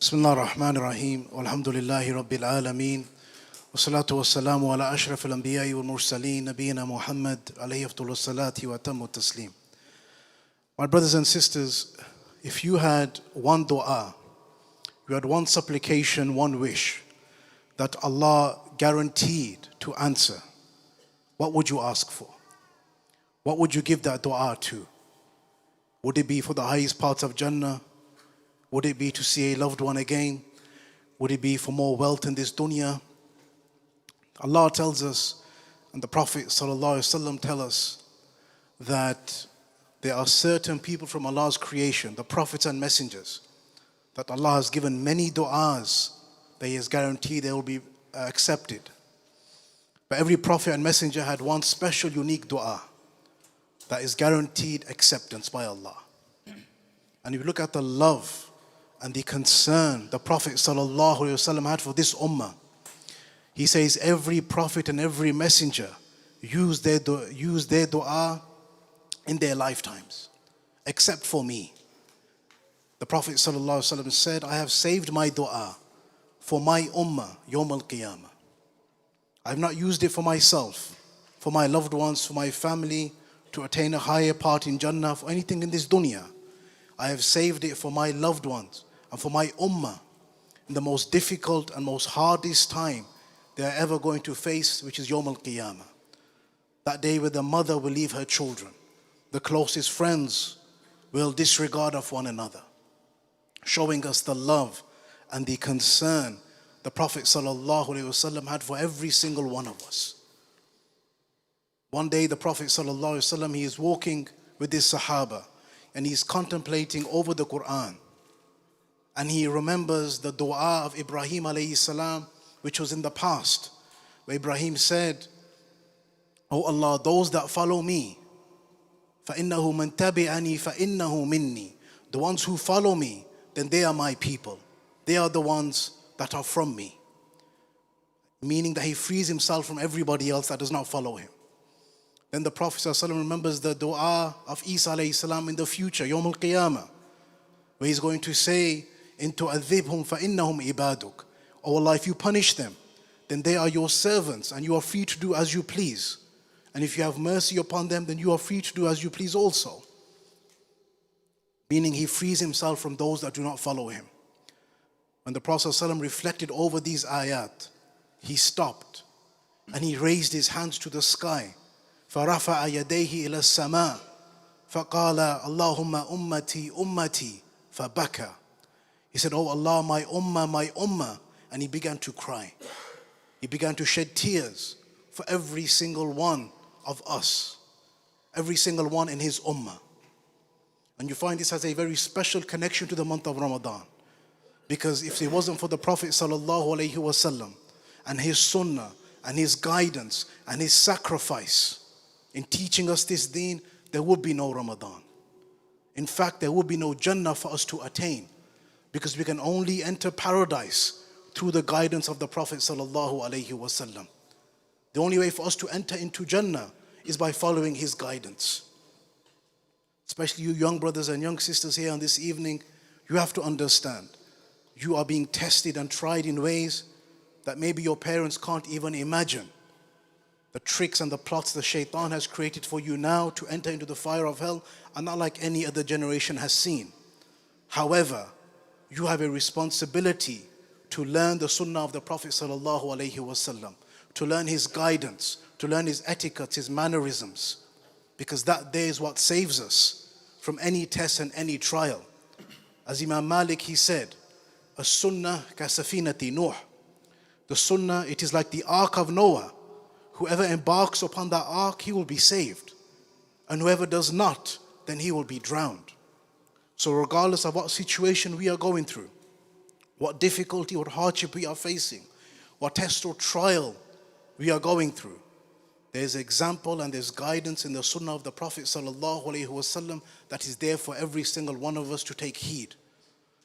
بسم الله الرحمن الرحيم والحمد لله رب العالمين والصلاة والسلام على أشرف الأنبياء والمرسلين نبينا محمد عليه أفضل الصلاة وأتم التسليم. My brothers and sisters, if you had one dua, you had one supplication, one wish that Allah guaranteed to answer, what would you ask for? What would you give that dua to? Would it be for the highest parts of Jannah? Would it be to see a loved one again? Would it be for more wealth in this dunya? Allah tells us, and the Prophet ﷺ tells us, that there are certain people from Allah's creation, the prophets and messengers, that Allah has given many du'as that He has guaranteed they will be accepted. But every prophet and messenger had one special, unique du'a that is guaranteed acceptance by Allah. And if you look at the love and the concern the Prophet ﷺ had for this ummah, he says every prophet and every messenger use their dua in their lifetimes, except for me. The Prophet ﷺ said, I have saved my dua for my ummah, Yawm al-Qiyamah. I have not used it for myself, for my loved ones, for my family, to attain a higher part in Jannah, for anything in this dunya. I have saved it for my loved ones and for my ummah in the most difficult and most hardest time they are ever going to face, which is Yawm al-Qiyamah. That day where the mother will leave her children, the closest friends will disregard of one another, showing us the love and the concern the Prophet ﷺ had for every single one of us. One day the Prophet ﷺ, he is walking with his Sahaba and he's contemplating over the Quran. And he remembers the dua of Ibrahim alayhi salam, which was in the past, where Ibrahim said, "O Allah, those that follow me, فَإِنَّهُ مَنْ تَبِعَنِي فَإِنَّهُ مِنِّي." The ones who follow me, then they are my people. They are the ones that are from me. Meaning that he frees himself from everybody else that does not follow him. Then the Prophet ﷺ remembers the dua of Isa alayhi salam in the future, Yawm al-Qiyamah, where he's going to say, "In tu'adhibhum فَإِنَّهُمْ ibaduk." Oh Allah, if you punish them, then they are your servants and you are free to do as you please. And if you have mercy upon them, then you are free to do as you please also. Meaning he frees himself from those that do not follow him. When the Prophet ﷺ reflected over these ayat, he stopped and he raised his hands to the sky. فَرَفَعَ يَدَيْهِ إِلَى السَّمَاءِ فَقَالَ اللَّهُمَّ أُمَّتِي أُمَّتِي فَبَكَى. He said, "Oh Allah, my ummah, my ummah." And he began to cry. He began to shed tears for every single one of us, every single one in his ummah. And you find this has a very special connection to the month of Ramadan. Because if it wasn't for the Prophet ﷺ and his sunnah and his guidance and his sacrifice in teaching us this deen, there would be no Ramadan. In fact, there would be no Jannah for us to attain, because we can only enter paradise through the guidance of the Prophet ﷺ. The only way for us to enter into Jannah is by following his guidance. Especially you young brothers and young sisters here on this evening, you have to understand, you are being tested and tried in ways that maybe your parents can't even imagine. The tricks and the plots the shaitan has created for you now to enter into the fire of hell are not like any other generation has seen. However, you have a responsibility to learn the sunnah of the Prophet ﷺ, to learn his guidance, to learn his etiquette, his mannerisms, because that day is what saves us from any test and any trial. As Imam Malik, he said, "As-sunnah ka-safinati Nuh." The sunnah, it is like the ark of Noah. Whoever embarks upon that ark, he will be saved. And whoever does not, then he will be drowned. So regardless of what situation we are going through, what difficulty or hardship we are facing, what test or trial we are going through, there's example and there's guidance in the sunnah of the Prophet ﷺ that is there for every single one of us to take heed.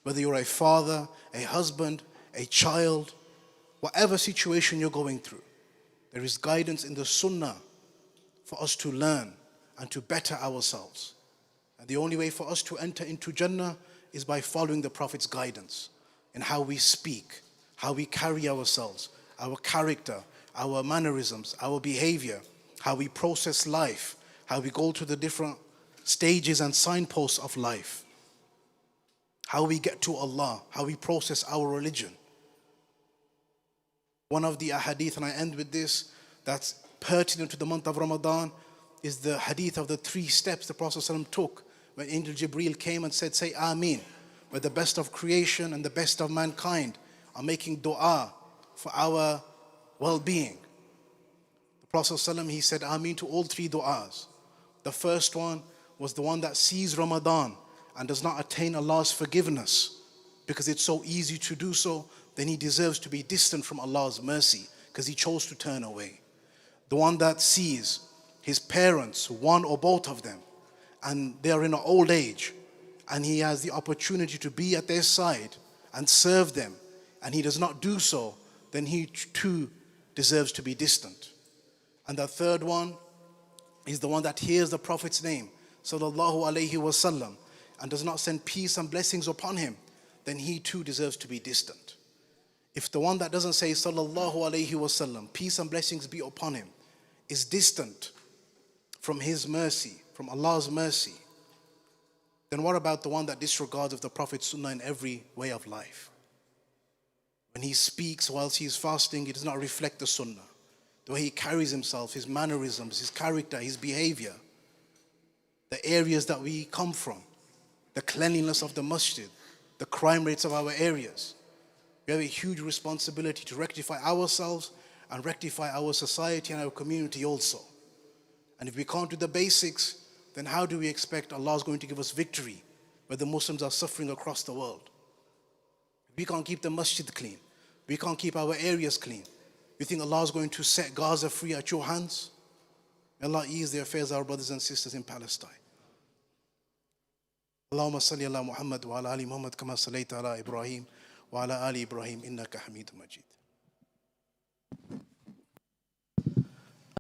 Whether you're a father, a husband, a child, whatever situation you're going through, there is guidance in the sunnah for us to learn and to better ourselves. And the only way for us to enter into Jannah is by following the Prophet's guidance. in how we speak, how we carry ourselves, our character, our mannerisms, our behavior, how we process life, how we go to the different stages and signposts of life, how we get to Allah, how we process our religion. One of the ahadith, and I end with this, that's pertinent to the month of Ramadan, is the hadith of the 3 steps the Prophet ﷺ took when Angel Jibreel came and said, say Ameen, where the best of creation and the best of mankind are making dua for our well-being. The Prophet ﷺ, he said Ameen to all 3 du'as. The first one was the one that sees Ramadan and does not attain Allah's forgiveness because it's so easy to do so, then he deserves to be distant from Allah's mercy because he chose to turn away. The one that sees his parents, one or both of them, and they are in an old age, and he has the opportunity to be at their side and serve them, and he does not do so, then he too deserves to be distant. And the third one is the one that hears the Prophet's name, sallallahu alaihi wasallam, and does not send peace and blessings upon him, then he too deserves to be distant. If the one that doesn't say sallallahu alaihi wasallam, peace and blessings be upon him, is distant from his mercy, from Allah's mercy, then what about the one that disregards of the Prophet's sunnah in every way of life? When he speaks whilst he is fasting, he does not reflect the sunnah. The way he carries himself, his mannerisms, his character, his behavior, the areas that we come from, the cleanliness of the masjid, the crime rates of our areas. We have a huge responsibility to rectify ourselves and rectify our society and our community also. And if we can't do the basics, then how do we expect Allah is going to give us victory where the Muslims are suffering across the world? We can't keep the masjid clean. We can't keep our areas clean. You think Allah is going to set Gaza free at your hands? May Allah ease the affairs of our brothers and sisters in Palestine. Allahumma salli ala Muhammad wa ala ali Muhammad kama sallaita ala Ibrahim wa ala ali Ibrahim innaka Hamidum Majid.